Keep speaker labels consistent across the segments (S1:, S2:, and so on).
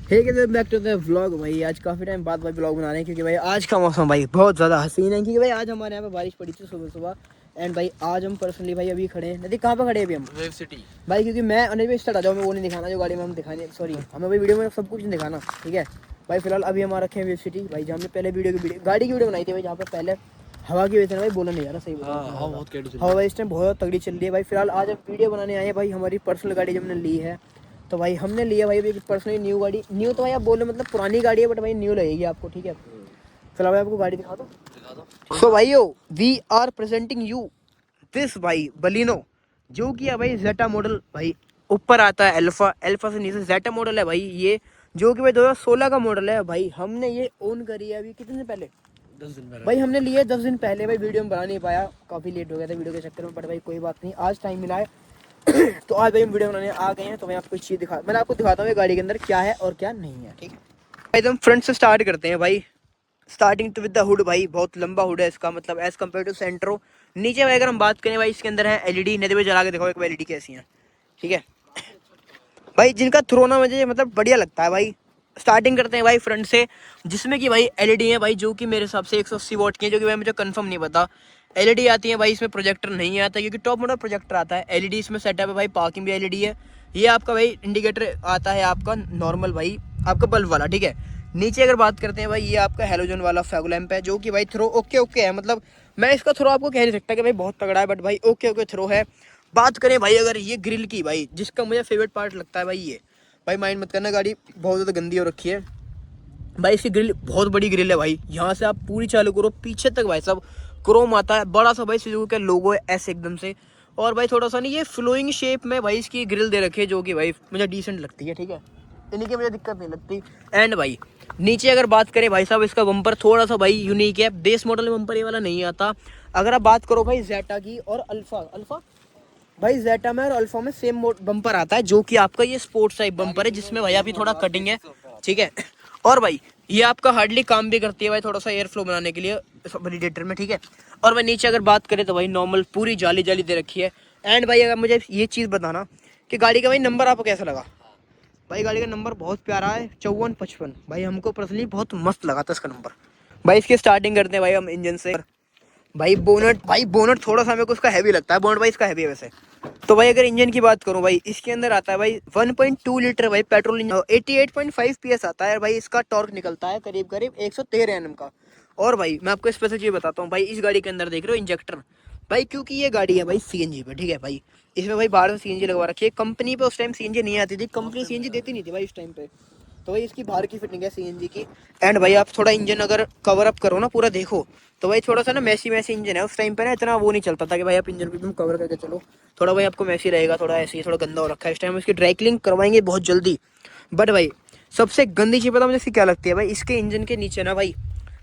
S1: हे कैसे back to the vlog. भाई आज काफ़ी टाइम बाद भाई व्लॉग बना रहे हैं क्योंकि भाई आज का मौसम भाई बहुत ज़्यादा हसीन है। क्योंकि भाई आज हमारे यहाँ पे बारिश पड़ी थी सुबह सुबह। एंड भाई आज हम पर्सनली भाई अभी खड़े हैं, नदी कहाँ पे खड़े हैं अभी हम?
S2: वेव सिटी
S1: भाई क्योंकि मैं अनिल भाई स्टार्ट आ जाऊँ, मैं वो नहीं दिखाना जो गाड़ी में हम दिखाने, सॉरी हमें भाई वीडियो में सब कुछ नहीं दिखाना, ठीक है भाई। फिलहाल अभी हम रखे हैं वेव सिटी भाई, जहाँ हमने पहले गाड़ी की वीडियो बनाई थी भाई, जहाँ पे पहले हवा की वजह से भाई बोला नहीं जा रहा सही।
S2: हाँ बहुत कैडी चल
S1: हवा भाई इस टाइम बहुत तगड़ी चल रही है भाई। फिलहाल आज हम वीडियो बनाने आए हैं भाई, हमारी पर्सनल गाड़ी जो हमने ली है। तो भाई हमने लिया भाई अभी पर्सनली न्यू गाड़ी, न्यू तो भाई आप बोल रहे मतलब पुरानी गाड़ी है बट भाई न्यू लगेगी आपको, ठीक है। फिलहाल भाई आपको गाड़ी दिखा दो। सो भाइयों we are presenting you this भाई बलिनो, जो कि है भाई जेटा मॉडल भाई। ऊपर आता है अल्फा, अल्फा से नीचे जेटा मॉडल है भाई ये, जो कि भाई 2016 का मॉडल है भाई। हमने ये ओन करी है अभी कितने दिन पहले,
S2: 10 दिन पहले
S1: भाई हमने लिए 10 दिन पहले भाई। वीडियो में बना नहीं पाया, काफ़ी लेट हो गया था वीडियो के चक्कर में, बट भाई कोई बात नहीं, आज टाइम मिला है। तो आज भाई हम वीडियो बनाने आ गए हैं। तो मैं आपको चीज़ मैंने आपको दिखाता हूँ गाड़ी के अंदर क्या है और क्या नहीं है, ठीक है भाई। तो हम फ्रंट से स्टार्ट करते हैं भाई। स्टार्टिंग तो विद द हुड भाई, बहुत लंबा हुड है इसका, मतलब एज कम्पेयर टू सेंट्रो। नीचे भाई अगर हम बात करें भाई, इसके अंदर है एलईडी, नदी में जला के देखो एक एलईडी कैसी है, ठीक है भाई। जिनका थ्रो ना मुझे मतलब बढ़िया लगता है भाई। स्टार्टिंग करते हैं भाई फ्रंट से, जिसमें कि भाई एलईडी है भाई, जो कि मेरे हिसाब से 180 वॉट की है, जो कि भाई मुझे कंफर्म नहीं पता। एलईडी आती है भाई, इसमें प्रोजेक्टर नहीं आता क्योंकि टॉप मॉडल प्रोजेक्टर आता है। एलईडी इसमें सेटअप है भाई, पार्किंग भी एलईडी है। ये आपका भाई इंडिकेटर आता है आपका नॉर्मल भाई, आपका बल्ब वाला, ठीक है। नीचे अगर बात करते हैं भाई, ये आपका हेलोजन वाला फैग लैंप है, जो कि भाई थ्रो ओके ओके है। मतलब मैं इसका थ्रो आपको कह नहीं सकता कि भाई बहुत तगड़ा है, बट भाई ओके ओके थ्रो है। बात करें भाई अगर ये ग्रिल की भाई, जिसका मुझे फेवरेट पार्ट लगता है भाई, ये भाई माइंड मत करना, गाड़ी बहुत ज़्यादा गंदी हो रखी है भाई। इसकी ग्रिल बहुत बड़ी ग्रिल है भाई, यहाँ से आप पूरी चालू करो पीछे तक भाई सब क्रोम आता है, बड़ा सा भाई सुजुकी का लोगो है ऐसे एकदम से। और भाई थोड़ा सा नहीं, ये फ्लोइंग शेप में भाई इसकी ग्रिल दे रखी है, जो कि भाई मुझे डिसेंट लगती है, ठीक है, इन्हीं की मुझे दिक्कत नहीं लगती। एंड भाई नीचे अगर बात करें भाई साहब, इसका बम्पर थोड़ा सा भाई यूनिक है, बेस मॉडल में बम्पर ये वाला नहीं आता। अगर आप बात करो भाई जेटा की और अल्फा, अल्फा भाई जेटा में और अल्फा में सेम बम्पर आता है, जो कि आपका ये स्पोर्ट्स टाइप बम्पर है, जिसमें भाई अभी थोड़ा कटिंग है, ठीक है। और भाई ये आपका हार्डली काम भी करती है भाई, थोड़ा सा एयर फ्लो बनाने के लिए वैलिडेटर में, ठीक है। और भाई नीचे अगर बात करें तो भाई नॉर्मल पूरी जाली जाली दे रखी है। एंड भाई अगर मुझे ये चीज़ बताना कि गाड़ी का भाई नंबर आपको कैसा लगा। भाई गाड़ी का नंबर बहुत प्यारा है, 5455 भाई, हमको पर्सनली बहुत मस्त लगा था इसका नंबर भाई। इसकी स्टार्टिंग करते हैं भाई हम इंजन से। भाई बोनट थोड़ा सा मेरे को उसका हैवी लगता है, बोनट भाई इसका हैवी है वैसे। तो भाई अगर इंजन की बात करूं भाई, इसके अंदर आता है भाई 1.2 लीटर भाई पेट्रोल इंजन, 88.5 PS आता है भाई। इसका टॉर्क निकलता है करीब करीब 113 Nm का। और भाई मैं आपको स्पेशल चीज़ बताता हूँ भाई, इस गाड़ी के अंदर देख रहे हो इंजेक्टर भाई, क्योंकि ये गाड़ी है भाई सीएनजी पे, ठीक है भाई। इसमें भाई बाहर से सीएनजी लगवा रखी है, कंपनी पे उस टाइम सीएनजी नहीं आती थी, कंपनी सीएनजी देती नहीं थी भाई उस टाइम पे। तो भाई इसकी बाहर की फिटिंग है सीएनजी की। एंड भाई आप थोड़ा इंजन अगर कवर अप करो ना पूरा देखो, तो भाई थोड़ा सा ना मैसी मैसी इंजन है। उस टाइम पे ना इतना वो नहीं चलता था कि भाई आप इंजन को एकदम कवर करके चलो, थोड़ा भाई आपको मैसी रहेगा, थोड़ा ऐसे ही थोड़ा गंदा हो रखा है। इस टाइम इसकी ड्राई क्लीनिंग करवाएंगे बहुत जल्दी। बट भाई सबसे गंदी चीज़ पता मुझे इसकी क्या लगती है भाई, इसके इंजन के नीचे ना भाई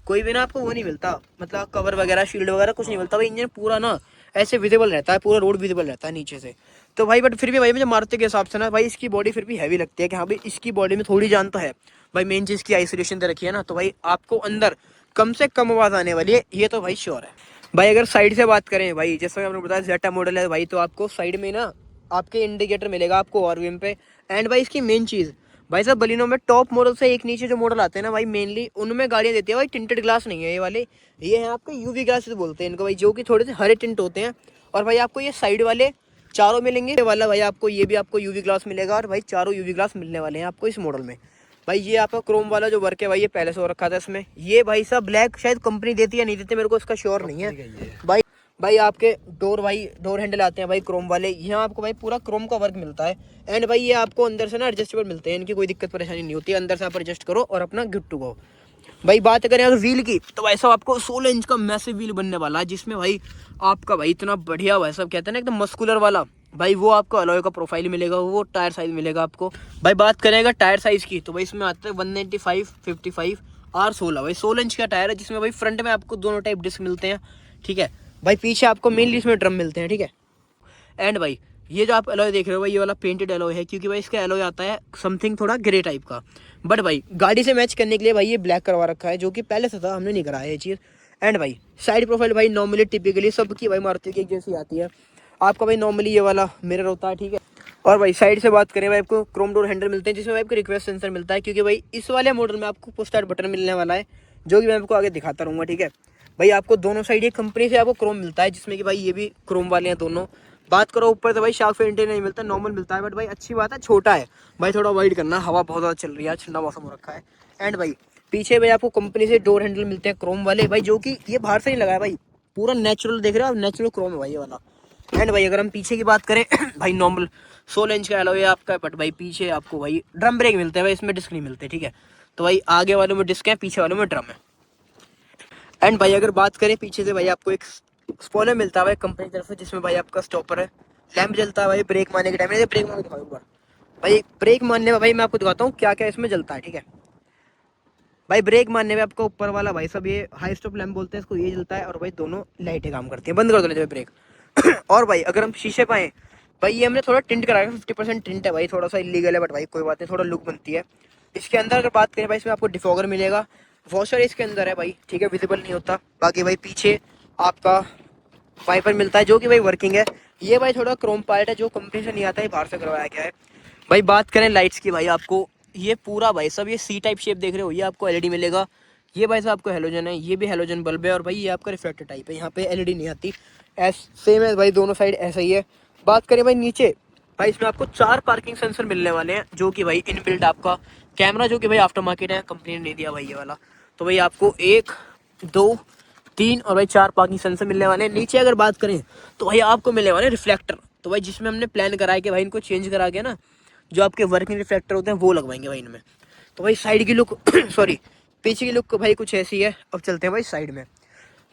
S1: कोई भी ना आपको वो नहीं मिलता, मतलब कवर वगैरह शील्ड वगैरह कुछ नहीं मिलता भाई। इंजन पूरा ना ऐसे विजिबल रहता है, पूरा रोड विजिबल रहता है नीचे से। तो भाई बट फिर भी भाई मुझे मारुति के हिसाब से ना भाई इसकी बॉडी फिर भी हैवी लगती है, कि हाँ भाई इसकी बॉडी में थोड़ी जान तो है भाई। मेन चीज़ की आइसोलेशन दे रखी है ना, तो भाई आपको अंदर कम से कम आवाज़ आने वाली है, ये तो भाई श्योर है भाई। अगर साइड से बात करें भाई, जैसा कि आपने बताया जेटा मॉडल है भाई, तो आपको साइड में ना आपके इंडिकेटर मिलेगा आपको आरवीएम पे। एंड भाई इसकी मेन चीज़ भाई साहब, बलिनो में टॉप मॉडल से एक नीचे जो मॉडल आते हैं ना भाई, मेनली उनमें गाड़ियाँ देती है भाई टिंटेड ग्लास नहीं है ये वाले, ये है आपका यूवी ग्लास बोलते हैं इनको भाई, जो कि थोड़े से हरे टिंट होते हैं। और भाई आपको ये साइड वाले चारों मिलेंगे, ये वाला भाई आपको ये भी आपको यूवी ग्लास मिलेगा, और भाई चारों यूवी ग्लास मिलने वाले हैं आपको इस मॉडल में भाई। ये आपका क्रोम वाला जो वर्क है भाई, ये पहले से हो रखा था इसमें। ये भाई साहब ब्लैक शायद कंपनी देती है नहीं देती, मेरे को इसका श्योर नहीं है भाई। भाई आपके डोर हैंडल आते हैं भाई क्रोम वाले, यहाँ आपको भाई पूरा क्रोम का वर्क मिलता है। एंड भाई ये आपको अंदर से ना एडजस्टेबल मिलते हैं, इनकी कोई दिक्कत परेशानी नहीं होती है, अंदर से आप एडजस्ट करो और अपना गुड टू गो। भाई बात करें अगर व्हील की, तो भाई साहब आपको 16 इंच का मैसिव व्हील बनने वाला है, जिसमें भाई आपका भाई इतना बढ़िया भाई साहब कहते हैं ना एकदम मस्कुलर वाला भाई, वो आपको अलॉय का प्रोफाइल मिलेगा, वो टायर साइज मिलेगा आपको। भाई बात करेगा टायर साइज की, तो भाई इसमें आता है 195 55 R16 भाई, 16 इंच का टायर है, जिसमें भाई फ्रंट में आपको दोनों टाइप डिस्क मिलते हैं, ठीक है भाई। पीछे आपको मेनली इसमें ड्रम मिलते हैं, ठीक है। एंड भाई ये जो आप एलॉय देख रहे हो भाई, ये वाला पेंटेड एलॉय है, क्योंकि भाई इसका एलॉय आता है समथिंग थोड़ा ग्रे टाइप का। बट भाई गाड़ी से मैच करने के लिए भाई ये ब्लैक करवा रखा है, जो कि पहले से था, हमने नहीं कराया ये चीज़। एंड भाई साइड प्रोफाइल भाई नॉर्मली टिपिकली सबकी भाई मारुति की एक जैसी आती है। आपका भाई नॉर्मली ये वाला मिरर होता है, ठीक है। और भाई साइड से बात करें भाई, आपको क्रोम डोर हैंडल मिलते हैं जिसमें भाई आपको रिक्वेस्ट सेंसर मिलता है, क्योंकि भाई इस वाले मॉडल में आपको पुश स्टार्ट बटन मिलने वाला है, जो कि मैं आपको आगे दिखाता रहूँगा। ठीक है भाई, आपको दोनों साइड ये कंपनी से आपको क्रोम मिलता है, जिसमें कि भाई ये भी क्रोम वाले हैं दोनों। बात करो ऊपर तो भाई शार्क फिन इंटीरियर नहीं मिलता, नॉर्मल मिलता है, बट भाई अच्छी बात है, छोटा है भाई, थोड़ा अवॉइड करना, हवा बहुत ज़्यादा चल रही है, ठंडा मौसम हो रखा है। एंड भाई पीछे भाई आपको कंपनी से डोर हैंडल मिलते हैं क्रोम वाले भाई, जो कि ये बाहर से नहीं लगा है भाई, पूरा नेचुरल देख रहे हो आप, नेचुरल क्रोम है भाई ये वाला। एंड भाई अगर हम पीछे की बात करें भाई नॉर्मल 16 इंच का एलॉय है आपका, बट भाई पीछे आपको भाई ड्रम ब्रेक मिलते हैं भाई, इसमें डिस्क नहीं मिलते। ठीक है, तो भाई आगे वालों में डिस्क है, पीछे वालों में ड्रम है। एंड भाई अगर बात करें पीछे से भाई आपको एक स्पॉइलर मिलता है भाई कंपनी की तरफ से, जिसमें भाई आपका स्टॉपर है, लैंप जलता है भाई ब्रेक मारने के टाइम में। ब्रेक मार के दिखाओ एक बार भाई, ब्रेक मारने में भाई मैं आपको दिखाता हूँ क्या क्या इसमें जलता है। ठीक है भाई, ब्रेक मारने में आपका ऊपर वाला भाई सब ये हाई स्टॉप लैंप बोलते हैं इसको, ये जलता है, और भाई दोनों लाइटें काम करती हैं। बंद कर दो ब्रेक और भाई अगर हम शीशे पाए भाई, ये हमने थोड़ा टिंट कराया, 50% टिंट है भाई, थोड़ा सा इलीगल है, बट भाई कोई बात नहीं, थोड़ा लुक बनती है। इसके अंदर अगर बात करें भाई, इसमें आपको डिफॉगर मिलेगा, वॉशर इसके अंदर है भाई, ठीक है, विजिबल नहीं होता। बाकी भाई पीछे आपका वाइपर मिलता है, जो कि भाई वर्किंग है। ये भाई थोड़ा क्रोम पार्ट है, जो कंपनी से नहीं आता है, बाहर से करवाया गया है। भाई बात करें लाइट्स की भाई, आपको ये पूरा भाई सब ये सी टाइप शेप देख रहे हो, ये आपको एलईडी मिलेगा। ये भाई साहब आपको हेलोजन है, ये भी हेलोजन बल्ब है, और भाई ये आपका रिफ्लेक्टर टाइप है, यहाँ पे एलईडी नहीं आती। सेम है भाई, दोनों साइड ऐसा ही है। बात करें भाई नीचे भाई, इसमें आपको 4 पार्किंग सेंसर मिलने वाले हैं, जो कि भाई इनबिल्ट आपका कैमरा, जो कि भाई आफ्टर मार्केट है, कंपनी ने नहीं दिया भाई ये वाला। तो भाई आपको 1 2 3 और भाई 4 पार्किंग सेंसर मिलने वाले हैं। नीचे अगर बात करें तो भाई आपको मिलने वाले रिफ्लेक्टर, तो भाई जिसमें हमने प्लान करा है कि भाई इनको चेंज करा के ना, जो आपके वर्किंग रिफ्लेक्टर होते हैं वो लगवाएंगे भाई इनमें। तो भाई साइड की लुक सॉरी पीछे की लुक भाई कुछ ऐसी है। अब चलते हैं भाई साइड में,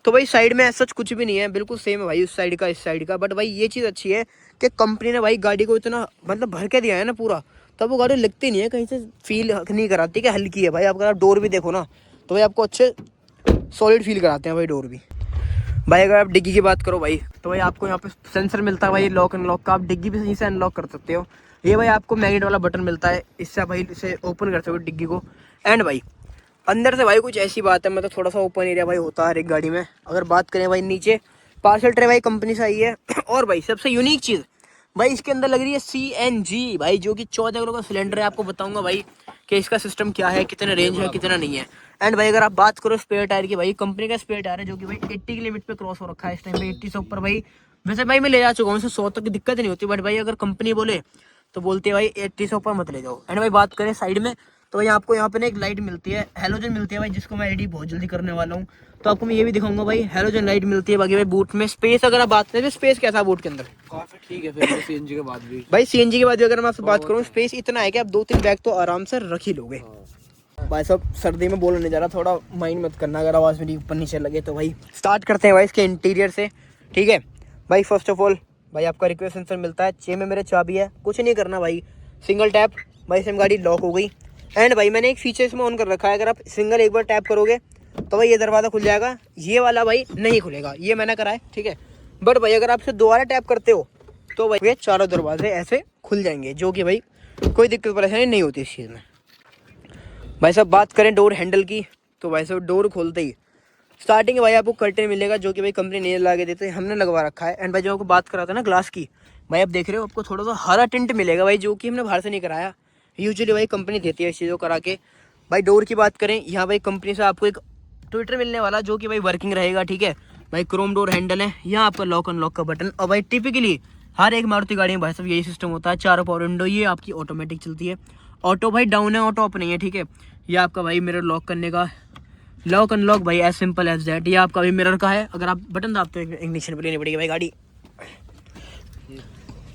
S1: तो भाई साइड में ऐसा कुछ भी नहीं है, बिल्कुल सेम है भाई उस साइड का इस साइड का। बट भाई ये चीज़ अच्छी है कि कंपनी ने भाई गाड़ी को इतना मतलब भर के दिया है ना पूरा, तब वो गाड़ी लगती नहीं है, कहीं से फील नहीं कराती कि हल्की है भाई। आप अगर डोर भी देखो ना, तो भाई आपको अच्छे सॉलिड फील कराते हैं भाई डोर भी। भाई अगर आप डिग्गी की बात करो भाई, तो भाई आपको यहाँ पे सेंसर मिलता है भाई लॉक अनलॉक का, आप डिग्गी भी सही से अनलॉक कर सकते हो। ये भाई आपको मैग्नेट वाला बटन मिलता है, इससे भाई इसे ओपन कर सकते हो डिग्गी को। एंड भाई अंदर से भाई कुछ ऐसी बात है, मतलब थोड़ा सा ओपन एरिया भाई होता है हर एक गाड़ी में। अगर बात करें भाई नीचे पार्सल ट्रे भाई कंपनी से आई है और भाई सबसे यूनिक चीज़ भाई इसके अंदर लग रही है CNG भाई, जो कि 14 किलो का सिलेंडर है। आपको बताऊंगा भाई कि इसका सिस्टम क्या है, कितना रेंज है, कितना नहीं है। एंड भाई अगर आप बात करो स्पेयर टायर की, भाई कंपनी का स्पेयर टायर है, जो कि भाई 80 की लिमिट पे क्रॉस हो रखा है इस टाइम पे, 80 से ऊपर भाई। वैसे भाई मैं ले जा चुका हूँ, 100 तक की दिक्कत नहीं होती, बट भाई अगर कंपनी बोले तो बोलते हैं भाई 80 से ऊपर मत ले जाओ। एंड भाई बात करें साइड में, तो भाई आपको यहाँ पे ना एक लाइट मिलती है, हेलोजन मिलती है भाई, जिसको मैं एडी बहुत जल्दी करने वाला हूँ, तो आपको मैं ये भी दिखाऊंगा भाई, हेलोजन लाइट मिलती है। बाकी भाई बूट में स्पेस अगर आप बात करें, स्पेस कैसा बूट के अंदर
S2: काफी ठीक है फिर सीएनजी के बाद भी।
S1: भाई CNG के बाद भी अगर मैं आपसे बात करूँ, स्पेस इतना है कि आप 2-3 बैग तो आराम से रख ही लोगे। भाई सब सर्दी में बोलने नहीं जा रहा, थोड़ा माइंड मत करना अगर आवाज़ मेरी ऊपर नीचे लगे तो। भाई स्टार्ट करते हैं भाई इसके इंटीरियर से, ठीक है भाई। फर्स्ट ऑफ ऑल भाई आपका रिक्वेस्ट सेंसर मिलता है, चेन में मेरे चाबी है, कुछ नहीं करना भाई, सिंगल टैप भाई सेम गाड़ी लॉक हो गई। एंड भाई मैंने एक फीचर इसमें ऑन कर रखा है, अगर आप सिंगल एक बार टैप करोगे तो भाई ये दरवाज़ा खुल जाएगा, ये वाला भाई नहीं खुलेगा, ये मैंने करा है, ठीक है। बट भाई अगर आप इसे दोबारा टैप करते हो तो भाई ये चारों दरवाजे ऐसे खुल जाएंगे, जो कि भाई कोई दिक्कत परेशानी नहीं होती इस चीज़ में। भाई साहब बात करें डोर हैंडल की, तो भाई साहब डोर खोलते ही स्टार्टिंग में भाई आपको कर्टेन मिलेगा, जो कि भाई कंपनी नहीं लगा के देते, हमने लगवा रखा है। एंड भाई जो आपको बात करा था ना ग्लास की, भाई आप देख रहे हो आपको थोड़ा सा हरा टिंट मिलेगा भाई, जो कि हमने बाहर से नहीं कराया, यूजुअली भाई कंपनी देती है इस चीज़ों करा के। भाई डोर की बात करें, यहाँ भाई कंपनी से आपको एक ट्विटर मिलने वाला, जो कि भाई वर्किंग रहेगा, ठीक है भाई। क्रोम डोर हैंडल है, यहाँ आपका लॉक अनलॉक का बटन। और भाई टिपिकली हर एक मारुति गाड़ी में भाई साहब यही सिस्टम होता है, 4 पावर विंडो, ये आपकी ऑटोमेटिक चलती है। ऑटो भाई डाउन है, ऑटो अप नहीं है, ठीक है। ये आपका भाई मिरर लॉक करने का लॉक अनलॉक भाई एज सिंपल एज दैट। ये आपका भी मिरर का है, अगर आप बटन दाबते हो इग्निशन पर लेनी पड़ेगी भाई गाड़ी।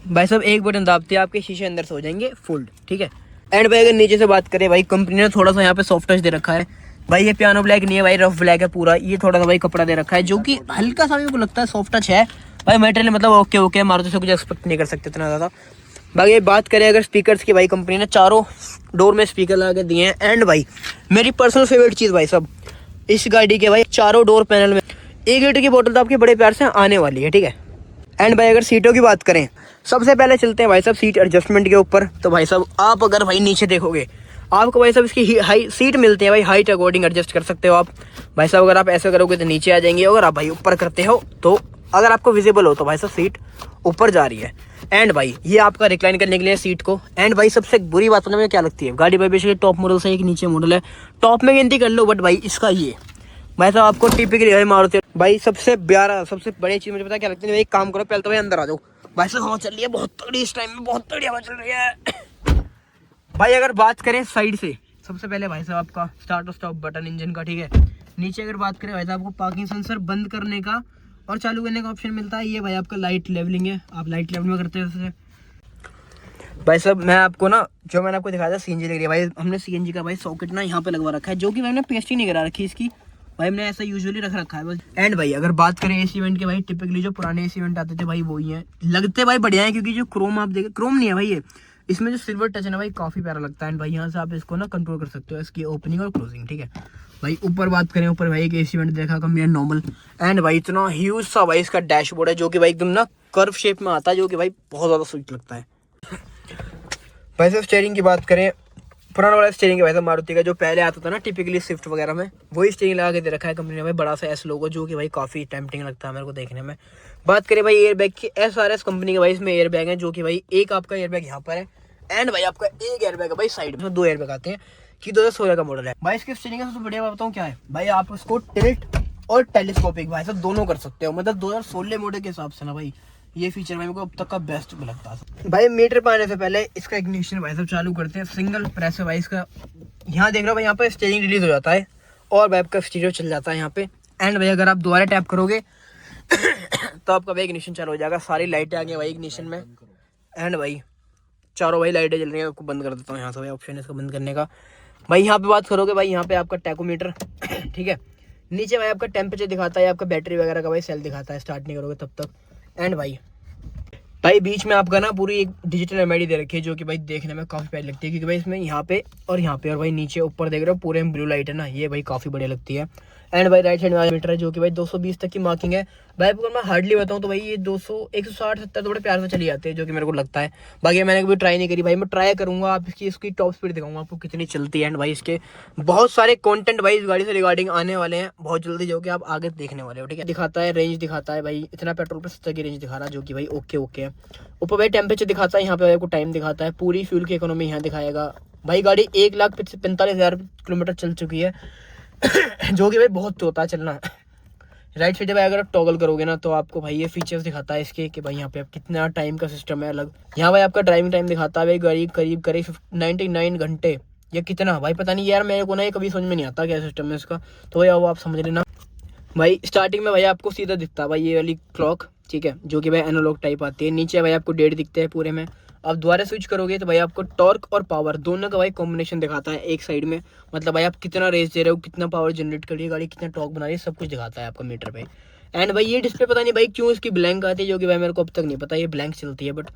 S1: भाई साहब एक बटन दाबते हैं आपके शीशे अंदर से हो जाएंगे फोल्ड, ठीक है। एंड भाई अगर नीचे से बात करें, भाई कंपनी ने थोड़ा सा यहाँ पे सॉफ्ट टच दे रखा है भाई, ये पियानो ब्लैक नहीं है भाई, रफ ब्लैक है पूरा। ये थोड़ा सा भाई कपड़ा दे रखा है, जो कि हल्का सा मेरे को लगता है सॉफ्ट टच है भाई। मटेरियल मतलब ओके ओके, मारुति से कुछ एक्सपेक्ट नहीं कर सकते इतना ज़्यादा। बाकी बात करें अगर स्पीकर्स की, भाई कंपनी ने चारों डोर में स्पीकर लगा के दिए हैं। एंड भाई मेरी पर्सनल फेवरेट चीज़ भाई साहब, इस गाड़ी के भाई चारों डोर पैनल में 1 लीटर की बोतल तो आपके बड़े प्यार से आने वाली है, ठीक है। एंड भाई अगर सीटों की बात करें, सबसे पहले चलते हैं भाई साहब सीट एडजस्टमेंट के ऊपर। तो भाई साहब आप अगर भाई नीचे देखोगे, आपको भाई साहब इसकी हाई सीट मिलती है भाई, हाइट अकॉर्डिंग एडजस्ट कर सकते हो आप भाई साहब। अगर आप ऐसा करोगे तो नीचे आ जाएंगे, अगर आप भाई ऊपर करते हो तो अगर आपको विजिबल हो तो भाई साहब सीट ऊपर जा रही है। एंड भाई ये आपका रिक्लाइन करने के लिए सीट को। एंड भाई सबसे बुरी बात मुझे क्या लगती है, गाड़ी भाई बेसिकली टॉप मॉडल से एक नीचे मॉडल है, टॉप में गिनती कर लो, बट भाई इसका ये मैं तो आपको टिपिकली मारुति भाई सबसे बड़ी चीज मुझे पता क्या लगती है। एक काम करो, पहले तो भाई अंदर आ जाओ। भाई साहब हवा चल रही है बहुत तगड़ी, इस टाइम में बहुत तगड़ी हवा चल रही है भाई। अगर बात करें साइड से, सबसे पहले भाई साहब आपका स्टार्ट और स्टॉप बटन इंजन का, ठीक है। नीचे अगर बात करें भाई साहब, आपको पार्किंग सेंसर बंद करने का और चालू करने का ऑप्शन मिलता है। ये भाई आपका लाइट लेवलिंग है, आप लाइट लेवल में करते हैं भाई साहब। मैं आपको ना जो मैंने आपको दिखाया था सीएनजी लग रही है भाई, हमने सीएनजी का भाई सॉकेट ना यहाँ पे लगवा रखा है, जो कि मैंने पेस्टिंग नहीं करा रखी इसकी भाई, हमने ऐसा यूजुअली रख रखा है बस। एंड भाई अगर बात करें एसी वेंट के भाई, टिपिकली जो पुराने एसी वेंट आते थे भाई वही हैं, लगते भाई बढ़िया है, क्योंकि जो क्रोम आप देखें, क्रोम नहीं है भाई ये, इसमें जो सिल्वर टच है ना भाई काफी प्यारा लगता है। एंड भाई यहाँ से आप इसको ना कंट्रोल कर सकते हो, इसकी ओपनिंग और क्लोजिंग, ठीक है भाई। ऊपर बात करें, ऊपर भाई एक एसी वेंट देखा कम या नॉर्मल। एंड भाई इतना ह्यूज सा भाई इसका डैशबोर्ड है, जो कि भाई एकदम ना कर्व शेप में आता है, जो कि भाई बहुत ज्यादा स्वीट लगता है भाई साहब। स्टीयरिंग की बात करें, पुराना वाला स्टीयरिंग है भाई साहब मारुति का, जो पहले आता था ना टिपिकली स्विफ्ट वगैरह में, वही स्टीयरिंग लगा के दे रखा है कंपनी ने भाई, बड़ा सा एस लोगो, जो कि भाई काफी टेम्पटिंग लगता है मेरे को देखने में। बात करें भाई एयर बैग की, SRS कंपनी के भाई इसमें एयर बैग है, जो कि भाई एक आपका एयर बैग यहाँ पर है, एंड भाई आपका एक एयर बैग है भाई साइड में, 2 एयर बैग आते हैं, कि 2016 का मॉडल है भाई। इसकी स्टीयरिंग का सबसे बढ़िया बताऊँ क्या है भाई, आप उसको टिल्ट और टेलीस्कोपिक भाई साहब दोनों कर सकते हो, मतलब 2016 मॉडल के हिसाब से ना भाई ये फीचर भाई मेरे को अब तक का बेस्ट लगता है भाई। मीटर पे आने से पहले इसका इग्निशन भाई साहब चालू करते हैं, सिंगल प्रेस है भाई इसका, यहाँ देख रहे हो भाई, यहाँ पे स्टीयरिंग रिलीज हो जाता है और भाई आपका स्टीरियो चल जाता है यहाँ पे। एंड भाई अगर आप दोबारा टैप करोगे तो आपका भाई इग्निशन चालू हो जाएगा, सारी लाइटें आ गई भाई इग्निशन में। एंड भाई चारों भाई लाइटें जल रही हैं, आपको बंद कर देता हूँ यहाँ से भाई, ऑप्शन है इसको बंद करने का भाई। यहाँ पे बात करोगे भाई, यहाँ पे आपका टैकोमीटर ठीक है, नीचे भाई आपका टेम्परेचर दिखाता है, आपका बैटरी वगैरह का भाई सेल दिखाता है, स्टार्ट नहीं करोगे तब तक। एंड भाई बीच में आपका ना पूरी एक डिजिटल एमआईडी दे रखी है, जो कि भाई देखने में काफी प्यारी लगती है, क्योंकि भाई इसमें यहाँ पे और भाई नीचे ऊपर देख रहे हो पूरे में ब्लू लाइट है ना, ये भाई काफी बढ़िया लगती है। एंड भाई राइट साइड में मीटर है, जो कि भाई 220 तक की मार्किंग है भाई। अगर मैं हार्डली बताऊँ तो भाई ये 200 160 70 थोड़े प्यार से चली जाते हैं, जो कि मेरे को लगता है। बाकी मैंने कभी ट्राई नहीं करी भाई, मैं ट्राई करूंगा, आप इसकी टॉप स्पीड दिखाऊंगा आपको कितनी चलती है। एंड भाई इसके बहुत सारे कंटेंट भाई इस गाड़ी से रिगार्डिंग आने वाले हैं बहुत जल्दी, जो कि आप आगे देखने वाले हो, ठीक है। दिखाता है रेंज, दिखाता है भाई इतना पेट्रोल पे 70 की रेंज दिखा रहा है, जो कि भाई ओके है। ऊपर भाई टेम्परेचर दिखाता है, यहाँ पे आपको टाइम दिखाता है, पूरी फ्यूल की इकोनॉमी यहाँ दिखाएगा भाई। गाड़ी 1,45,000 किलोमीटर चल चुकी है जो कि भाई बहुत होता है चलना। राइट साइड भाई अगर आप टॉगल करोगे ना, तो आपको भाई ये फीचर्स दिखाता है इसके, कि भाई यहाँ पे आप कितना टाइम का सिस्टम है अलग। यहाँ भाई आपका ड्राइविंग टाइम दिखाता है भाई, गाड़ी करीब 99 घंटे या कितना भाई पता नहीं यार, मेरे को ना ये कभी समझ में नहीं आता क्या सिस्टम है इसका, तो भाई वो आप समझ लेना भाई। स्टार्टिंग में भाई आपको सीधा दिखता है भाई ये वाली क्लॉक, ठीक है, जो कि भाई एनालॉग टाइप आती है। नीचे भाई आपको डेट दिखते हैं पूरे में। आप दोबारा स्विच करोगे तो भाई आपको टॉर्क और पावर दोनों का भाई कॉम्बिनेशन दिखाता है एक साइड में, मतलब भाई आप कितना रेस दे रहे हो, कितना पावर जनरेट कर रही है गाड़ी, कितना टॉर्क बना रही है, सब कुछ दिखाता है आपका मीटर पे। एंड भाई ये डिस्प्ले पता नहीं भाई क्यों इसकी ब्लैंक आती है, जो कि भाई मेरे को अब तक नहीं पता, ये ब्लैंक चलती है, बट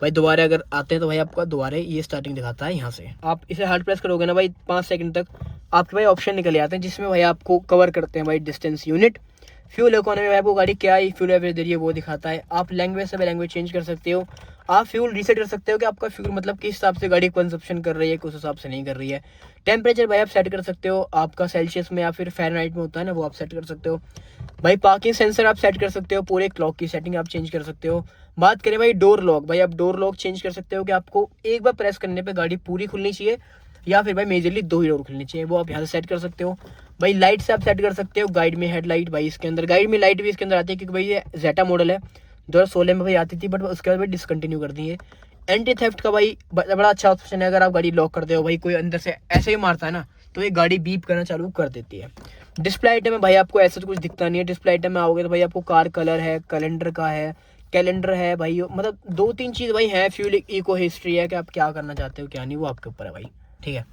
S1: भाई दोबारा अगर आते हैं तो भाई आपका दोबारा ये स्टार्टिंग दिखाता है यहाँ से। आप इसे हार्ड प्रेस करोगे ना भाई 5 सेकंड तक, आपके भाई ऑप्शन निकल आते हैं, जिसमें भाई आपको कवर करते हैं भाई डिस्टेंस, यूनिट, फ्यूल इकोनॉमी में आपको गाड़ी क्या ही फ्यूल एवरेज दे रही है वो दिखाता है। आप लैंग्वेज से लैंग्वेज चेंज कर सकते हो, आप फ्यूल रीसेट कर सकते हो कि आपका फ्यूल मतलब किस हिसाब से गाड़ी कंजप्शन कर रही है, किस हिसाब से नहीं कर रही है। टेम्परेचर भाई आप सेट कर सकते हो, आपका सेल्सियस में या फिर फ़ारेनहाइट में होता है ना, वो आप सेट कर सकते हो भाई। पार्किंग सेंसर आप सेट कर सकते हो, पूरे क्लॉक की सेटिंग आप चेंज कर सकते हो। बात करें भाई डोर लॉक, भाई आप डोर लॉक चेंज कर सकते हो कि आपको एक बार प्रेस करने पे गाड़ी पूरी खुलनी चाहिए या फिर भाई मेजरली 2 ही डोर खुलनी चाहिए, वो आप यहाँ से सेट कर सकते हो भाई। लाइट से आप सेट कर सकते हो, गाइड में हेडलाइट भाई इसके अंदर, गाइड में लाइट भी इसके अंदर आती है, क्योंकि भाई ये जेटा मॉडल है, 2016 में भाई आती थी, बट उसके बाद भाई डिसकंटिन्यू कर दी है। एंटी थेफ्ट का भाई बड़ा अच्छा ऑप्शन है, अगर आप गाड़ी लॉक करते हो भाई, कोई अंदर से ऐसे ही मारता है ना, तो ये गाड़ी बीप करना चालू कर देती है। डिस्प्ले आइटम में भाई आपको ऐसा कुछ दिखता नहीं है, डिस्प्ले आइटम में आओगे तो भाई आपको कार कलर है, कैलेंडर है भाई, मतलब 2-3 चीज़ भाई है, फ्यूल इको हिस्ट्री है कि आप क्या करना चाहते हो क्या नहीं, वो आपके ऊपर है भाई, ठीक है।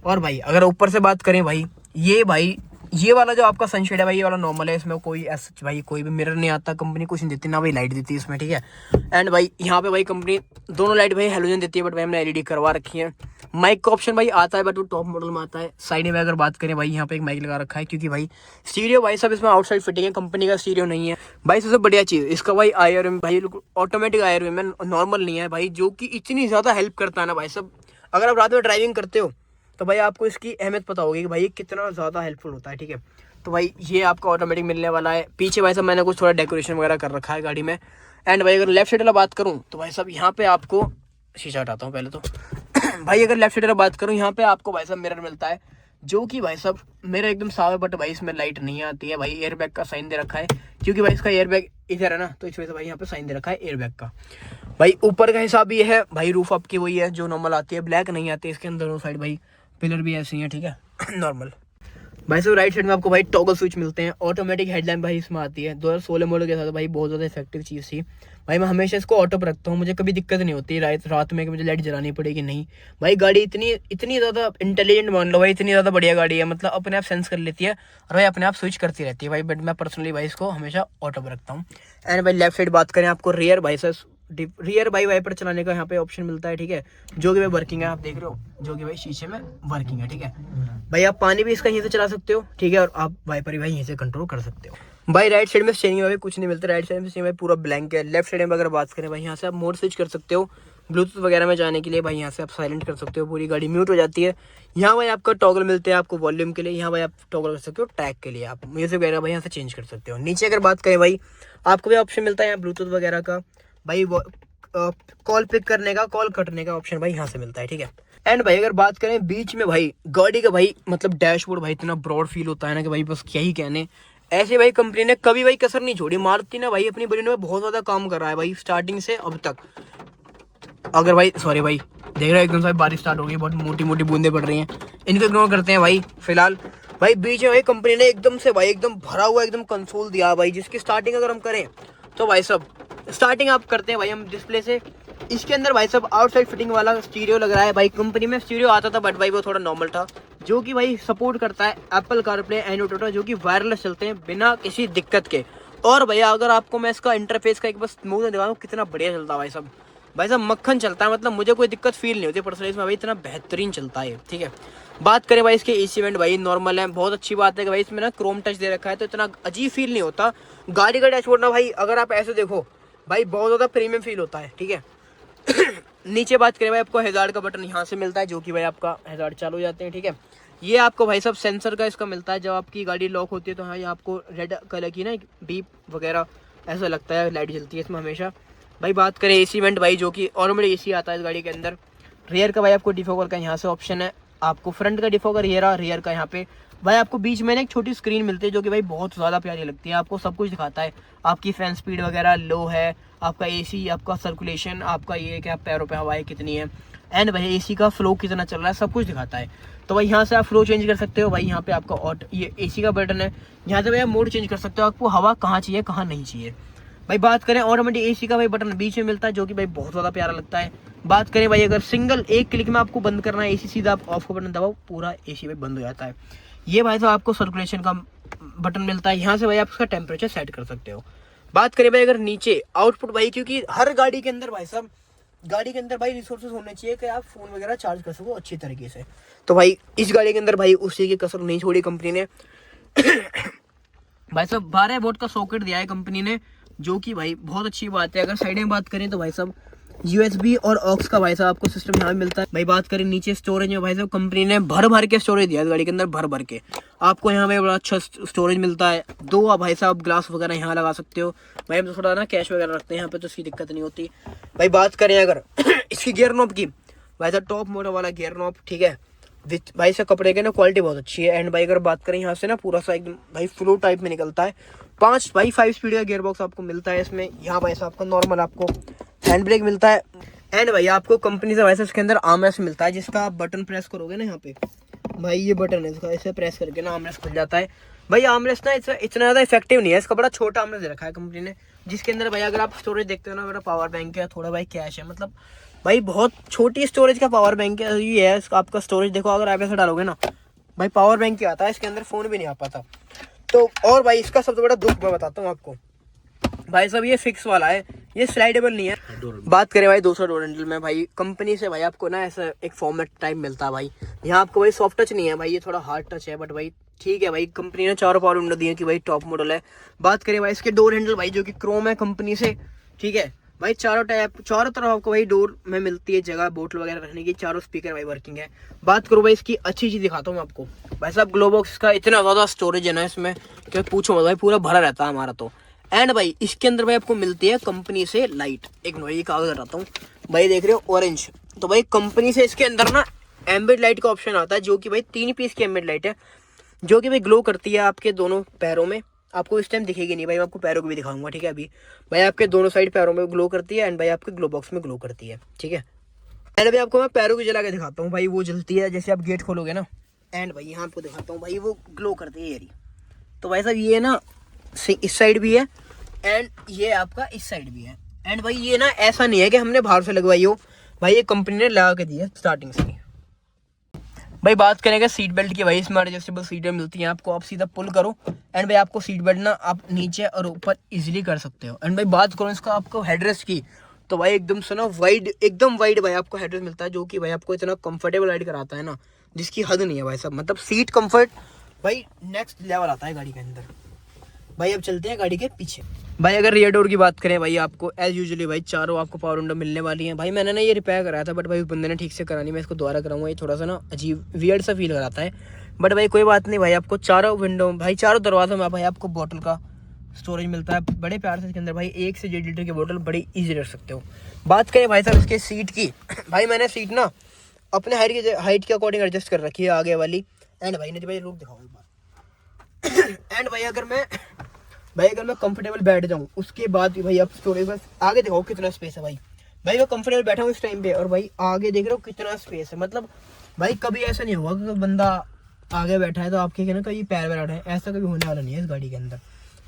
S1: और भाई अगर ऊपर से बात करें भाई, ये वाला जो आपका सनशेड है भाई, ये वाला नॉर्मल है, इसमें कोई ऐसा भाई कोई भी मिरर नहीं आता, कंपनी कुछ नहीं देती ना भाई, लाइट देती है इसमें, ठीक है। एंड भाई यहाँ पे भाई कंपनी दोनों लाइट भाई हेलोजन देती है, बट भाई हमने एलईडी करवा रखी है। माइक का ऑप्शन भाई आता है, बट वो टॉप मॉडल में आता है। साइड में अगर बात करें भाई, यहाँ पे एक माइक लगा रखा है, क्योंकि भाई स्टीरियो भाई सब इसमें आउटसाइड फिटिंग है, कंपनी का स्टीरियो नहीं है भाई। सबसे बढ़िया चीज़ इसका भाई IRM भाई ऑटोमेटिक IRM है, नॉर्मल नहीं है भाई, जो कि इतनी ज़्यादा हेल्प करता है ना भाई सब। अगर आप रात में ड्राइविंग करते हो तो भाई आपको इसकी अहमियत पता होगी कि भाई कितना ज़्यादा हेल्पफुल होता है, ठीक है। तो भाई ये आपका ऑटोमेटिक मिलने वाला है। पीछे भाई साहब मैंने कुछ थोड़ा डेकोरेशन वगैरह कर रखा है गाड़ी में। एंड भाई अगर लेफ्ट साइड वाला बात करूँ तो भाई साहब यहाँ पे आपको शीशा हटाता हूँ पहले तो भाई अगर लेफ्ट साइड वाला बात करूँ यहाँ पे आपको भाई साहब मिरर मिलता है, जो कि भाई साहब मेरा एकदम साफ है, बट भाई इसमें लाइट नहीं आती है। भाई एयरबैग का साइन दे रखा है, क्योंकि भाई इसका एयरबैग इधर है ना, तो इस वजह से भाई यहाँ पे साइन दे रखा है एयरबैग का। भाई ऊपर का हिसाब ये है भाई, रूफ आपकी वही है जो नॉर्मल आती है, ब्लैक नहीं आती इसके अंदर। दोनों साइड भाई पिलर भी ऐसे ही है, ठीक है नॉर्मल। भाई साहब राइट साइड में आपको भाई टॉगल स्विच मिलते हैं, ऑटोमेटिक हेडलैम्प भाई इसमें आती है। 2016 मॉडल के साथ भाई बहुत ज़्यादा इफेक्टिव चीज़ थी भाई। मैं हमेशा इसको ऑटो पर रखता हूँ, मुझे कभी दिक्कत नहीं होती रात में कि मुझे लाइट जलानी पड़ेगी, नहीं भाई। गाड़ी इतनी ज़्यादा इंटेलिजेंट मान लो भाई, इतनी ज़्यादा बढ़िया गाड़ी है, मतलब अपने आप सेंस कर लेती है और भाई अपने आप स्विच करती रहती है भाई। बट मैं पर्सनली भाई इसको हमेशा ऑटो पर रखता हूँ। एंड भाई लेफ्ट साइड बात करें आपको रियर भाई सर, रियर भाई वाइपर चलाने का यहाँ पे ऑप्शन मिलता है, ठीक है, जो कि भाई वर्किंग है, आप देख रहे हो, जो कि भाई शीशे में वर्किंग है, ठीक है भाई। आप पानी भी इसका यहीं से चला सकते हो, ठीक है, और आप वाइपर भी भाई यहीं से कंट्रोल कर सकते हो। भाई राइट साइड में स्टीयरिंग में भाई कुछ नहीं मिलता, राइट साइड में स्टीयरिंग में पूरा ब्लैंक है। लेफ्ट साइड में अगर बात करें भाई, यहाँ से आप मोड स्विच कर सकते हो ब्लूटूथ वगैरह में जाने के लिए भाई। यहाँ से आप साइलेंट कर सकते हो, पूरी गाड़ी म्यूट हो जाती है। यहाँ भाई आपका टॉगल मिलते हैं आपको वॉल्यूम के लिए, यहाँ भाई आप टॉगल कर सकते हो ट्रैक के लिए, आप म्यूजिक वगैरह भाई यहाँ से चेंज कर सकते हो। नीचे अगर बात करें भाई, आपको भी ऑप्शन मिलता है यहाँ ब्लूटूथ वगैरह का भाई, कॉल पिक करने का, कॉल कटने का ऑप्शन भाई यहाँ से मिलता है, ठीक है। एंड भाई अगर बात करें बीच में भाई गाड़ी का भाई मतलब डैशबोर्ड भाई इतना ब्रॉड फील होता है ना कि भाई बस क्या ही कहने। ऐसे भाई कंपनी ने कभी भाई कसर नहीं छोड़ी, मारुति ने भाई अपनी ब्रांड में बहुत ज्यादा काम कर रहा है भाई स्टार्टिंग से अब तक। अगर भाई सॉरी भाई देख रहे हो एकदम से बारिश स्टार्ट हो गई, बहुत मोटी मोटी बूंदे पड़ रही हैं, इनको इग्नोर करते हैं भाई फिलहाल। भाई बीच में भाई कंपनी ने एकदम से भाई एकदम भरा हुआ एकदम कंसोल दिया भाई, जिसकी स्टार्टिंग अगर हम करें तो भाई सब स्टार्टिंग आप करते हैं भाई हम डिस्प्ले से। इसके अंदर भाई सब आउटसाइड फिटिंग वाला स्टीरियो लग रहा है भाई। कंपनी में स्टीरियो आता था बट भाई वो थोड़ा नॉर्मल था, जो कि भाई सपोर्ट करता है एप्पल कारप्ले एंड ऑटो, जो कि वायरलेस चलते हैं बिना किसी दिक्कत के। और भैया अगर आपको मैं इसका इंटरफेस का एक बस स्मूथ दिखाऊं कितना बढ़िया चलता है भाई साहब मक्खन चलता है, मतलब मुझे कोई दिक्कत फील नहीं होती पर्सनली इसमें भाई, इतना बेहतरीन चलता है, ठीक है। बात करें भाई इसके एसी वेंट भाई नॉर्मल है, बहुत अच्छी बात है कि भाई इसमें ना क्रोम टच दे रखा है, तो इतना अजीब फील नहीं होता। गाड़ी का डैशबोर्ड ना भाई अगर आप ऐसे देखो भाई बहुत ज़्यादा प्रीमियम फील होता है, ठीक है। नीचे बात करें भाई आपको हैजार्ड का बटन यहाँ से मिलता है, जो कि भाई आपका हैजार्ड चालू हो जाते हैं, ठीक है। ये आपको भाई सब सेंसर का इसका मिलता है, जब आपकी गाड़ी लॉक होती है तो हाँ ये आपको रेड कलर की ना बीप वगैरह ऐसा लगता है, लाइट जलती है इसमें हमेशा। भाई बात करें एसी वेंट भाई, जो कि ऑटोमेटिक एसी आता है इस गाड़ी के अंदर। रियर का भाई आपको डिफॉगर का यहाँ से ऑप्शन है, आपको फ्रंट का डिफॉगर ये रहा, रियर का यहाँ पे भाई आपको बीच में ना एक छोटी स्क्रीन मिलती है, जो कि भाई बहुत ज़्यादा प्यारी लगती है, आपको सब कुछ दिखाता है, आपकी फैन स्पीड वगैरह लो है, आपका एसी, आपका सर्कुलेशन, आपका ये कि आप पैरों पे हवाएं कितनी है, एंड भाई एसी का फ्लो कितना चल रहा है, सब कुछ दिखाता है। तो भाई यहाँ से आप फ्लो चेंज कर सकते हो भाई। यहाँ पे आपका ये एसी का बटन है, यहाँ से भाई आप मोड चेंज कर सकते हो, आपको हवा कहाँ चाहिए कहाँ नहीं चाहिए। भाई बात करें ऑटोमेटिक एसी का भाई बटन बीच में मिलता है, जो कि भाई बहुत ज़्यादा प्यारा लगता है। बात करें भाई अगर सिंगल एक क्लिक में आपको बंद करना है एसी, सीधा आप ऑफ का बटन दबाओ पूरा एसी भाई बंद हो जाता है। ये भाई साहब आपको सर्कुलेशन का बटन मिलता है, यहाँ से भाई आप उसका टेम्परेचर सेट कर सकते हो। बात करें भाई अगर नीचे आउटपुट भाई, क्योंकि हर गाड़ी के अंदर भाई साहब गाड़ी के अंदर भाई रिसोर्सेज होने चाहिए कि आप फोन वगैरह चार्ज कर सको अच्छी तरीके से, तो भाई इस गाड़ी के अंदर भाई उस चीज़ की कसर नहीं छोड़ी कंपनी ने। भाई साहब 12 वोल्ट का सॉकेट दिया है कंपनी ने, जो कि भाई बहुत अच्छी बात है। अगर साइड में बात करें तो भाई साहब USB और ऑक्स का भाई साहब आपको सिस्टम यहाँ मिलता है। भाई बात करें नीचे स्टोरेज में भाई साहब कंपनी ने भर भर के स्टोरेज दिया है गाड़ी के अंदर, भर भर के आपको यहाँ पे बड़ा अच्छा स्टोरेज मिलता है। दो आप भाई साहब ग्लास वगैरह यहाँ लगा सकते हो भाई, हम तो थोड़ा ना कैश वगैरह रखते हैं यहाँ पे तो इसकी दिक्कत नहीं होती। भाई बात करें अगर इसकी गियर नॉब की, भाई साहब टॉप मॉडल वाला गियर नॉब, ठीक है, विथ भाई साहब कपड़े के ना क्वालिटी बहुत अच्छी है। एंड भाई अगर बात करें यहाँ से ना पूरा सा एकदम भाई फ्लो टाइप में निकलता है, 5 स्पीड का गियर बॉक्स आपको मिलता है इसमें। यहाँ भाई साहब आपका नॉर्मल आपको हैंड ब्रेक मिलता है। एंड भाई आपको कंपनी से वैसे इसके अंदर आर्मरेस्ट मिलता है, जिसका आप बटन प्रेस करोगे ना यहाँ पे भाई, ये बटन है इसका, इसे प्रेस करके ना आर्मरेस्ट खुल जाता है। भाई आर्मरेस्ट ना इतना ज़्यादा इफेक्टिव नहीं है, इसका बड़ा छोटा आर्मरेस्ट दे रखा है कंपनी ने, जिसके अंदर भाई अगर आप स्टोरेज देखते हो ना, मेरा पावर बैंक है, थोड़ा भाई कैश है, मतलब भाई बहुत छोटी स्टोरेज का पावर बैंक है ये है आपका स्टोरेज। देखो अगर आप ऐसे डालोगे ना भाई पावर बैंक ही आता है, इसके अंदर फ़ोन भी नहीं आ पाता। तो और भाई इसका सबसे बड़ा दुख मैं बताता हूँ आपको भाई साहब, ये फिक्स वाला है, ये स्लाइडेबल नहीं है। बात करें भाई दूसरा डोर हैंडल में भाई कंपनी से भाई आपको ना ऐसा एक फॉर्मेट टाइप मिलता है भाई, यहाँ आपको भाई सॉफ्ट टच नहीं है भाई, ये थोड़ा हार्ड टच है, बट भाई ठीक है भाई कंपनी ने 4 पावर विंडो दी है कि भाई टॉप मॉडल है। बात करें भाई इसके डोर हैंडल भाई, जो कि क्रोम है कंपनी से, ठीक है भाई, चारों तरफ आपको भाई डोर में मिलती है जगह बोतल वगैरह रखने की, चारों स्पीकर भाई वर्किंग है। बात करो भाई इसकी अच्छी चीज़ दिखाता हूँ आपको भाई साहब, ग्लोबॉक्स का इतना ज़्यादा स्टोरेज है ना इसमें कि पूछो मत भाई, पूरा भरा रहता है हमारा तो। एंड भाई इसके अंदर भाई आपको मिलती है कंपनी से लाइट। एक मिनट ये कागज हटाता हूँ भाई, देख रहे हो ऑरेंज। तो भाई कंपनी से इसके अंदर ना एम्बिएंट लाइट का ऑप्शन आता है, जो कि भाई 3 पीस की एम्बिएंट लाइट है, जो कि भाई ग्लो करती है आपके दोनों पैरों में। आपको इस टाइम दिखेगी नहीं भाई, मैं आपको पैरों को भी दिखाऊंगा, ठीक है। अभी भाई आपके दोनों साइड पैरों में ग्लो करती है एंड भाई आपके ग्लो बॉक्स में ग्लो करती है, ठीक है। एंड भाई आपको मैं पैरों को जला के दिखाता हूँ भाई, वो जलती है जैसे आप गेट खोलोगे ना। एंड भाई यहाँ आपको दिखाता हूँ भाई, वो ग्लो करती है ये। तो भाई साहब ये ना इस साइड भी है एंड ये आपका इस साइड भी है। एंड भाई ये ना ऐसा नहीं है कि हमने बाहर से लगवाई हो, भाई ये कंपनी ने लगा के दी है स्टार्टिंग से। भाई बात करेंगे सीट बेल्ट की, भाई इसमें एडजस्टेबल सीटें मिलती हैं आपको, आप सीधा पुल करो एंड भाई आपको सीट बेल्ट ना आप नीचे और ऊपर इजीली कर सकते हो। एंड भाई बात करो इसका आपको हेडरेस्ट की, तो भाई एकदम से ना वाइड, एकदम वाइड भाई आपको हेडरेस्ट मिलता है, जो कि भाई आपको इतना कंफर्टेबल राइड कराता है ना, जिसकी हद नहीं है भाई साहब। मतलब सीट कंफर्ट भाई नेक्स्ट लेवल आता है गाड़ी के अंदर। भाई अब चलते हैं गाड़ी के पीछे। भाई अगर रियर डोर की बात करें भाई, आपको एज यूजुअली भाई चारों आपको पावर विंडो मिलने वाली है। भाई मैंने ना ये रिपेयर कराया था, बट भाई उस बंदे ने ठीक से करा नहीं, मैं इसको दोबारा कराऊंगा। ये थोड़ा सा ना अजीब वियर्ड सा फील कराता है, बट भाई कोई बात नहीं। भाई आपको चारों विंडो भाई चारों दरवाजों में भाई आपको बोतल का स्टोरेज मिलता है बड़े प्यार से। इसके अंदर भाई 1 से 1.5 लीटर की बोतल बड़ी ईजी रख सकते हो। बात करें भाई साहब इसके सीट की, भाई मैंने सीट ना अपने हाइट के अकॉर्डिंग एडजस्ट कर रखी है आगे वाली। एंड भाई ने भाई रुक दिखाऊंगा। एंड भाई अगर मैं कंफर्टेबल बैठ जाऊं, उसके बाद भी भाई आप स्टोरेज बस आगे देखो कितना स्पेस है भाई। भाई मैं कंफर्टेबल बैठा हूँ इस टाइम पे, और भाई आगे देख रहे हो कितना स्पेस है। मतलब भाई कभी ऐसा नहीं होगा कि बंदा आगे बैठा है तो आपके कहना कहीं पैर बैठा है, ऐसा कभी होने वाला नहीं है इस गाड़ी के अंदर।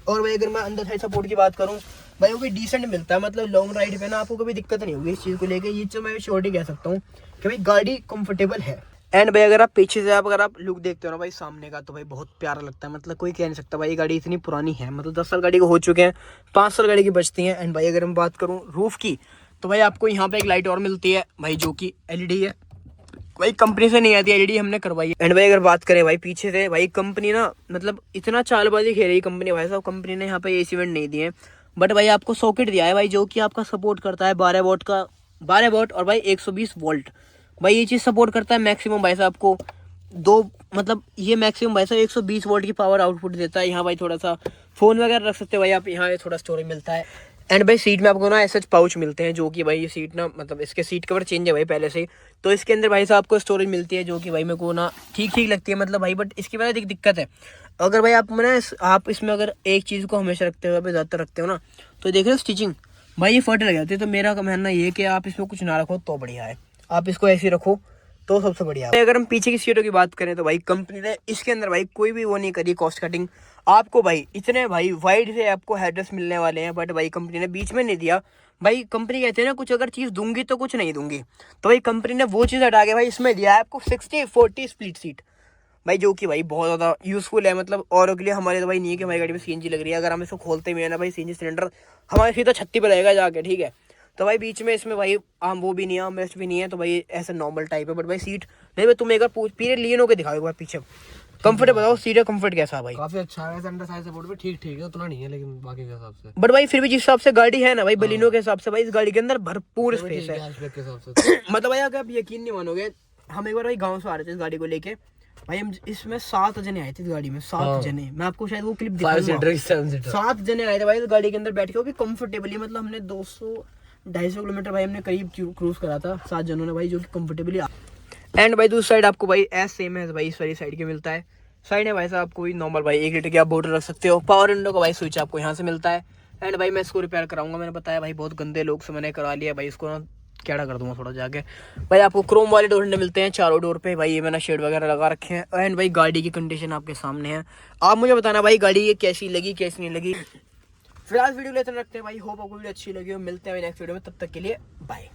S1: और भाई अगर मैं अंदर साइड सपोर्ट की बात करूँ भाई, वो भी डिसेंट मिलता है। मतलब लॉन्ग राइड पे ना आपको कभी दिक्कत नहीं होगी इस चीज़ को लेके। ये तो मैं श्योरिटी कह सकता हूँ कि भाई गाड़ी कंफर्टेबल है। एंड भाई अगर आप पीछे से अगर आप लुक देखते हो ना भाई सामने का, तो भाई बहुत प्यारा लगता है। मतलब कोई कह नहीं सकता भाई ये गाड़ी इतनी पुरानी है। मतलब 10 साल गाड़ी को हो चुके हैं, 5 साल गाड़ी की बचती हैं। एंड भाई अगर मैं बात करूँ रूफ की, तो भाई आपको यहाँ पे एक लाइट और मिलती है भाई, जो कि LED है। भाई कंपनी से नहीं आती, LED हमने करवाई है। एंड भाई अगर बात करें भाई पीछे से, भाई कंपनी ना मतलब इतना चालबाजी खेल रही है कंपनी भाई साहब। कंपनी ने यहाँ पे AC वेंट नहीं दिए, बट भाई आपको सॉकेट दिया है भाई, जो कि आपका सपोर्ट करता है 12 वोल्ट का, 12 वोल्ट और भाई 120 वोल्ट। भाई ये चीज़ सपोर्ट करता है मैक्सिमम भाई साहब आपको मतलब ये मैक्सिमम भाई साहब 120 वोल्ट की पावर आउटपुट देता है। यहाँ भाई थोड़ा सा फ़ोन वगैरह रख सकते हो भाई आप, यहाँ थोड़ा स्टोरेज मिलता है। एंड भाई सीट में आपको ना ऐसे पाउच मिलते हैं, जो कि भाई ये सीट ना मतलब इसके सीट कवर चेंज है भाई पहले से ही, तो इसके अंदर भाई साहब आपको स्टोरेज मिलती है, जो कि भाई मेरे को ना ठीक लगती है। मतलब भाई बट इसकी वजह से दिक्कत है, अगर भाई आप इसमें अगर एक चीज़ को हमेशा रखते हो, ज़्यादातर रखते हो ना, तो देख रहे हो स्टिचिंग भाई ये फट लग जाती है। तो मेरा मानना ये कि आप इसमें कुछ ना रखो तो बढ़िया है, आप इसको ऐसे रखो तो सबसे बढ़िया है। अगर हम पीछे की सीटों की बात करें तो भाई कंपनी ने इसके अंदर भाई कोई भी वो नहीं करी कॉस्ट कटिंग। आपको भाई इतने भाई वाइड से आपको हेडरेस्ट मिलने वाले हैं, बट भाई कंपनी ने बीच में नहीं दिया। भाई कंपनी कहते हैं ना कुछ अगर चीज़ दूंगी तो कुछ नहीं दूंगी, तो भाई कंपनी ने वो चीज़ हटा के भाई इसमें दिया है आपको 60-40 स्प्लिट सीट भाई, जो कि भाई बहुत ज़्यादा यूज़फुल है। मतलब औरों के लिए, हमारे तो भाई नहीं है कि हमारी गाड़ी में CNG लग रही है। अगर हम इसको खोलते भी है ना भाई, CNG सिलेंडर हमारे सीधा छत्ती पे रहेगा जाके, ठीक है। तो भाई बीच में इसमें भाई आम वो भी नहीं है, आम रेस्ट भी नहीं है, तो भाई ऐसा नॉर्मल टाइप है। बट भाई सीट नहीं, भाई तुम एक बार पूरे लियोनो के दिखाओ एक बार पीछे कंफर्ट बताओ, सीट का कंफर्ट कैसा है भाई?
S2: काफी अच्छा है, अंडर साइड सपोर्ट भी ठीक है, उतना नहीं है लेकिन बाकी के हिसाब से।
S1: बट भाई फिर भी जिस हिसाब से गाड़ी है ना भाई बलिनो के हिसाब से, भाई इस गाड़ी के अंदर भरपूर स्पेस है
S2: के हिसाब से।
S1: मतलब भाई अगर आप यकीन नहीं मानोगे, हम एक बार भाई गाँव से आ रहे थे इस गाड़ी को लेके भाई, हम इसमें 7 जने आए थे इस गाड़ी में, 7 जने। मैं आपको शायद वो क्लिप दिखाऊंगा। 7 जने आए थे भाई इस गाड़ी के अंदर बैठ के, वो भी कंफर्टेबली। मतलब हमने 200-250 किलोमीटर भाई हमने करीब क्रूज करा था 7 जनों ने भाई, जो कि कंफर्टेबली। एंड भाई दूसरी साइड आपको भाई सेम है भाई, इस वाली साइड के मिलता है। साइड है भाई साहब आपको नॉर्मल भाई 1 लीटर की आप बोतल रख सकते हो। पावर विंडो का भाई स्विच आपको यहाँ से मिलता है। एंड भाई मैं इसको रिपेयर कराऊंगा, मैंने बताया भाई बहुत गंदे लोग से मैंने करा लिया भाई, इसको ना कैड़ा कर दूंगा थोड़ा जाके। भाई आपको क्रोम वाले डोर हैंडल मिलते हैं चारों डोर पे भाई, ये मैंने शेड वगैरह लगा रखे हैं। एंड भाई गाड़ी की कंडीशन आपके सामने है, आप मुझे बताना भाई गाड़ी ये कैसी लगी कैसी नहीं लगी। फिलहाल वीडियो लेते रखते हैं भाई, होप आपको वीडियो अच्छी लगी हो। मिलते हैं नेक्स्ट वीडियो में, तब तक के लिए बाय।